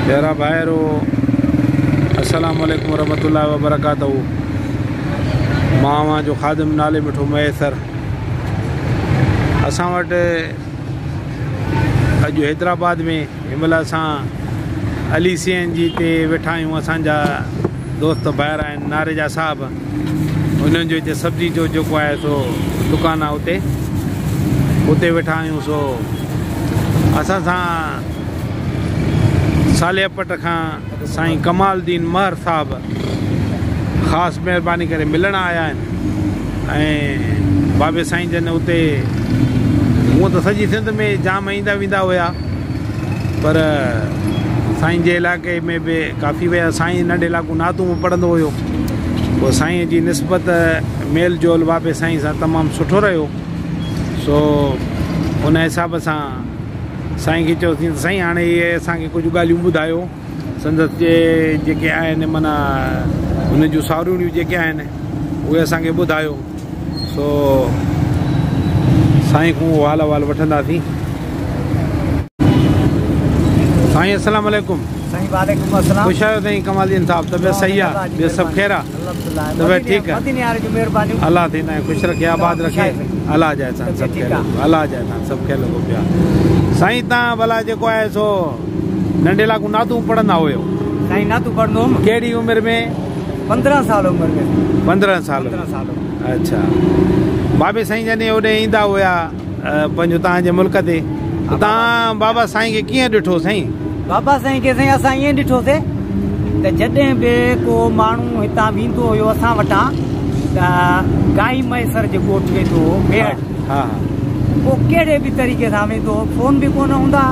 प्यारा भाइरो अस्सलाम वालेकुम वरहमतुल्लाहि वबरकातहू। मां जो ख़ादिम नाले मिठो मैसर असां वटि अॼु हैदराबाद में हिनमहिल असां अली सीएन जी ते वेठा आहियूं। असांजा दोस्त ॿाहिरि आहिनि नारेजा साहब, उन्हनि जो हिते सब्जी जो जेको आहे सो दुकानु आहे उते वेठा आहियूं। सो असां सां सालियापट खां साईं कमालुद्दीन महर साहब ख़ासि महिरबानी करे मिलण आया आहिनि ऐं बाबे साईं जन उते हूअं त सॼी सिंध में जाम ईंदा वेंदा हुया, पर साईं जे इलाइक़े में बि काफ़ी विया। साईं नंढे इलाइक़ो नातू में पढ़ंदो हुयो, पोइ साईं जी निस्बत मेल जोल बाबे साईं सां तमामु सुठो रहियो। सो उन हिसाब सां साईं खे चयोसीं त साईं हाणे इहे असांखे कुझु ॻाल्हियूं ॿुधायो, संदसि जेके आहिनि माना हुन जूं सावरियूं जेके आहिनि उहे असांखे ॿुधायो। सो साईं खां हाल अहिवाल वठंदासीं। साईं अस्सलाम वालेकुम। साईं वालेकुम अस्सलाम। ख़ुशि आहियो साईं कमालुद्दीन साहब? तबियत सही आहे? ॿियो सभु ख़ैर आहे? तबियत ठीकु आहे? अल्लाह थी न ख़ुशि रखे आबाद रखे। अल्लाह जाए सां सभु ख़ैर, अल्लाह जाए सां सभु ख़ैर लॻो पिया। साईं तव्हां भला जेको आहे सो नंढे इलाइक़ो नातू पढ़ंदा हुयो? साईं नातू पढ़ंदो हुउमि। कहिड़ी उमिरि में? 15 साल उमिरि में। 15 साल। अच्छा, बाबे साईं जन होॾे ईंदा हुया पंहिंजो तव्हांजे मुल्क ते, तव्हां बाबा साईं खे कीअं ॾिठो साईं? बाबा साईं खे साईं असां ईअं ॾिठोसीं त जॾहिं बि को माण्हू हितां वेंदो हुयो असां वटां त गाई मैसर जे ॻोठ वेंदो हो मेड़। हा, पोइ कहिड़े बि तरीक़े सां वेंदो हो, फोन बि कोन हूंदा।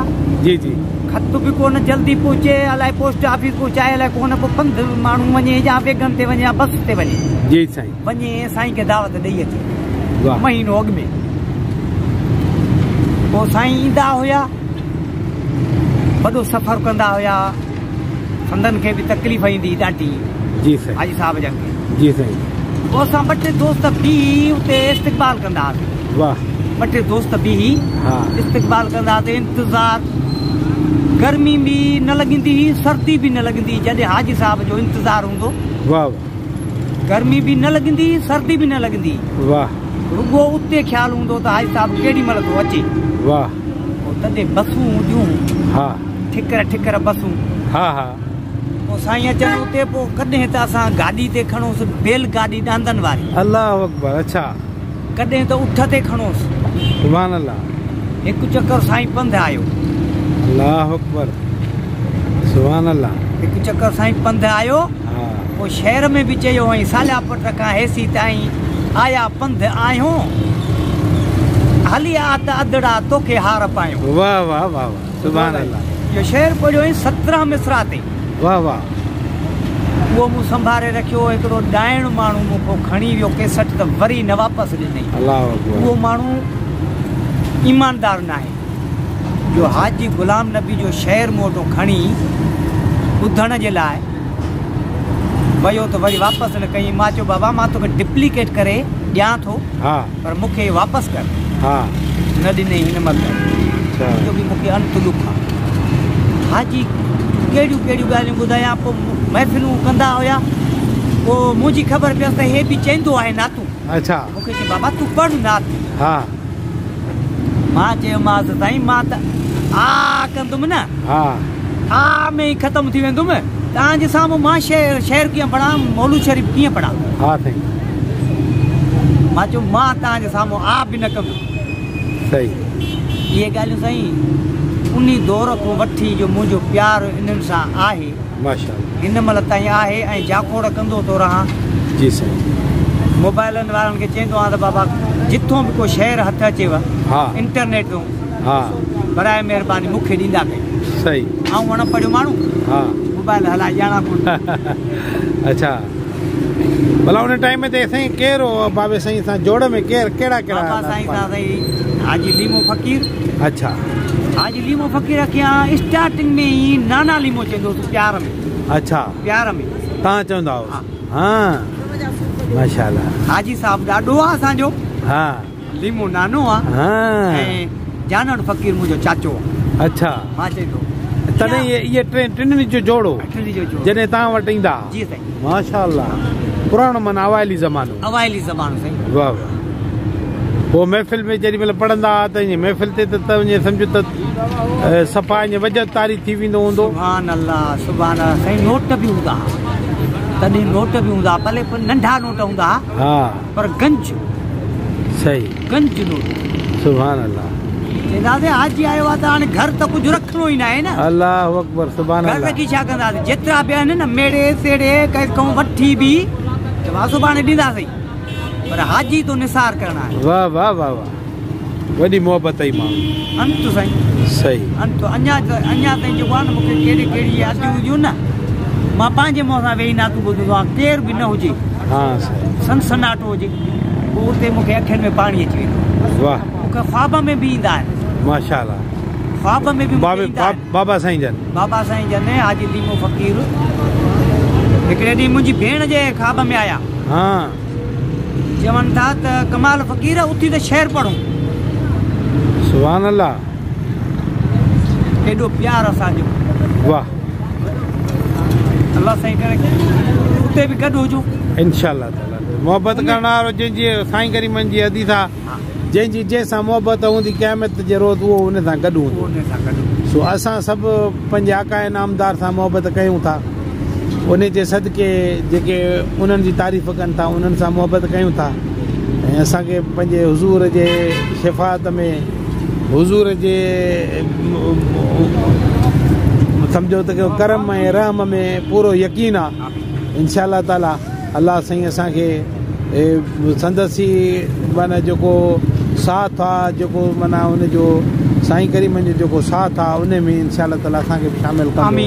जी जी। ख़त बि कोन जल्दी पहुचे, अलाए पोस्ट ऑफिस पहुचाए अलाए कोन। पोइ पंधु माण्हू वञे या वेगन ते वञे या बस ते वञे। जी साईं। वञे साईं खे दावत ॾेई अचे वाह। महीनो अॻु में। पोइ साईं ईंदा हुया, वॾो सफ़र कंदा हुया, संदन खे बि तकलीफ़ ईंदी ॾाढी। जी साईं। हाजी साहब जन खे। जी साईं। पोइ असां ॿ टे दोस्त बि उते इस्तक़बाल कंदा हुआसीं। वाह। ॿ टे दोस्त बि इस्तक़बाल कंदा हुआसीं। इंतज़ारु गर्मी बि न लॻंदी, सर्दी बि न लॻंदी। जॾहिं हाजी साहब जो इंतज़ारु हूंदो, वाह, गर्मी बि न लॻंदी, सर्दी बि न लॻंदी। वाह। रुॻो उते ख़्यालु हूंदो त हाजी साहब केॾी महिल थो अचे। वाह। तॾहिं बसूं हूंदियूं। हा। ठिकर ठिकर बसूं। हा हा। पोइ साईं अचनि उते, पोइ कॾहिं त असां गाॾी ते खणोसि, बेल गाॾी ॾांदनि वारी। अल्लाह अकबर। अच्छा। कॾहिं त उठ ते खणोसि। सुभान अल्लाह। हिकु चक्कर साईं पंधु आयो। अल्लाह अकबर। सुभान अल्लाह। हिकु चक्कर साईं पंधु आयो। पोइ शहर में बि चयो हुअईं सालियापट खां हेसी ताईं आया पंधु आहियूं, हली आ त अदड़ा तोखे हार पायूं। वाह वाह वाह वाह। सुभान अल्लाह। इहो शेर पढ़ियो हुअईं 17 मिसरा ते। वाह वाह। उहो मूं संभाले रखियो। हिकिड़ो ॾाइण माण्हू मूं पोइ खणी वियो केसट त वरी न वापसि ॾिनई। अल्लाह अकबर। उहो माण्हू ईमानदार न आहे जो हाजी गुलाम नबी जो शेर मूं वटि खणी ॿुधण जे लाइ वियो त वरी वापसि न कई। मां चयो बाबा मां तोखे डुप्लीकेट करे ॾियां थो, पर मूंखे वापसि कर। न ॾिनई हिन महिल, छोकी मूंखे अंत दुख आहे। हाजी कहिड़ियूं कहिड़ियूं ॻाल्हियूं ॿुधायां। पोइ महफ़िलूं कंदा हुया, पोइ मुंहिंजी ख़बर पियसि त हे बि चवंदो आहे नातू। अच्छा। मूंखे चई बाबा तूं पढ़ नात। हा। मां चयोमांसि साईं मां त आ कंदुमि न, आ में ई ख़तमु थी वेंदुमि। तव्हांजे साम्हूं मां शेर कीअं पढ़ां, मौलूद शरीफ़ कीअं पढ़ां? हा साईं। मां चयो मां तव्हांजे साम्हूं आ बि न कंदुमि। सही। इहे ॻाल्हियूं साईं उन दौर खां वठी जो मुंहिंजो प्यारु इन्हनि सां आहे, माशाअल्लाह, हिन महिल ताईं आहे ऐं जाखोड़ कंदो थो रहां। जी साईं। मोबाइलनि वारनि खे चवंदो आहियां त बाबा जिथों बि को शहर हथ अचेव इंटरनेट तां, बराए महिरबानी मूंखे ॾींदा कयो। सही। ऐं अणपढ़ियो माण्हू मोबाइल हलाए ॼाणा कोन। अच्छा। भला उन टाइम ते साईं केरु बाबे साईं सां जोड़ में कहिड़ा कहिड़ा? बाबा साईं सां साईं हाजी लीमो फ़कीर। अच्छा। हाजी लीमो फ़कीर खे स्टार्टिंग में ई नाना लीमो चवंदो प्यार में। अच्छा। प्यार में तव्हां चवंदा हुओ? हा माशाअल्लाह। हाजी साहब ॾाढो आहे असांजो। हा। लीमो नानो आहे ऐं जानड़ फ़कीर मुंहिंजो चाचो आहे। अच्छा। मां चवंदो तॾहिं ये टिनि जो जोड़ो जॾहिं तव्हां वटि ईंदा। जी साईं। माशाअल्लाह पुराणो माना अवाइली ज़मानो। अवाइली ज़मानो साईं। वाह वाह। वो महफ़िल में जेॾी महिल पढ़ंदा त ईअं महफ़िल ते त सम्झो त सफ़ा ईअं वजत तारी थी वेंदो हूंदो। सुभान अल्लाह सुभान अल्लाह साईं। नोट बि हूंदा तॾहिं नोट बि हूंदा भले नंढा नोट हूंदा हा पर गंज सही गंज नोट। सुभान अल्लाह। चवंदासीं हाजी आयो आहे त हाणे घर त कुझु रखिणो ई न आहे न। अल्लाहु अकबर सुभान अल्लाह। घर रखी छा कंदासीं जेतिरा बि आहिनि न मेड़े सेड़े कंहिं वठी बि चवां सुभाणे ॾींदासीं पर हाजी तो निसार करणा आहे। वाह वाह वाह वाह वॾी मोहबत ई मां अंत साईं। सही अंत अञा ताईं जेको आहे न मूंखे कहिड़ी कहिड़ी यादियूं हुजूं न मां पंहिंजे मुंहं सां वेही नातू ॿुधंदो आहियां केर बि न हुजे। हा सही सनसनाटो हुजे पोइ उते मूंखे अखियुनि में पाणी अची वेंदो। वाह मूंखे ख्वाब में बि ईंदा आहिनि। माशाअल्लाह। ख्वाब में बि बाबा साईं जन हाजी लीमो फ़कीर हिकिड़े ॾींहुं मुंहिंजी भेण जे ख्वाब में आया। हा चवनि था त कमाल फ़कीर उथी त शेर पढ़ूं। सुभान अल्लाह। एॾो प्यार असांजो। वाह अल्लाह साईं करे उते बि गॾु हुजूं इंशाअल्लाह ताला। मोहबत करण वारो जंहिंजी साईं करीमन जी हदीस आहे जंहिंजी जंहिंसां मोहबत हूंदी क़यामत जे रोज़ उहो उन सां गॾु हूंदो। सो असां सभु पंहिंजे आका नामदार सां मोहबत कयूं था उन जे सदके जेके उन्हनि जी तारीफ़ कनि था उन्हनि सां मोहबत कयूं था ऐं असांखे पंहिंजे हुज़ूर जे शिफ़ात में हुज़ूर जे सम्झो त करम ऐं रहम में पूरो यकीन आहे इंशाअल्लाह ताला। अल्लाह साईं असांखे संदसि माना जेको साथ आहे जेको माना उनजो साईं करीमन जो जेको साथ आहे उन में इंशाअल्लाह ताला असांखे बि शामिलु कंदो।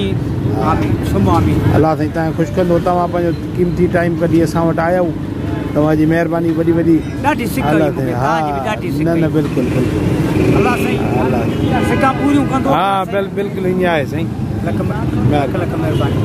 अल्लाह साईं तव्हां ख़ुशि कंदो। तव्हां पंहिंजो कीमती टाइम कढी असां वटि आया आहियो तव्हांजी महिरबानी वॾी वॾी। हा न न बिल्कुलु बिल्कुलु। हा बिल्कुलु ईअं आहे साईं। लख लख महिरबानी।